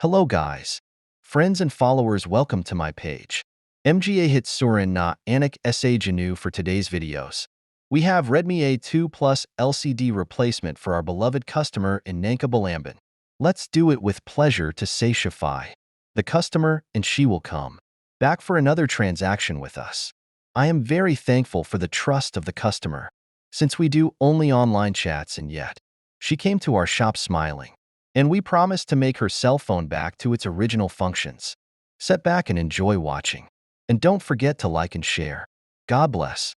Hello guys. Friends and followers, welcome to my page. MGA hit Surin na Anik Sa Janu for today's videos. We have Redmi A2 Plus LCD replacement for our beloved customer in Nangka Balamban. Let's do it with pleasure to say Shafai. The customer and she will come back for another transaction with us. I am very thankful for the trust of the customer, since we do only online chats, and yet she came to our shop smiling. And we promise to make her cell phone back to its original functions. Sit back and enjoy watching. And don't forget to like and share. God bless.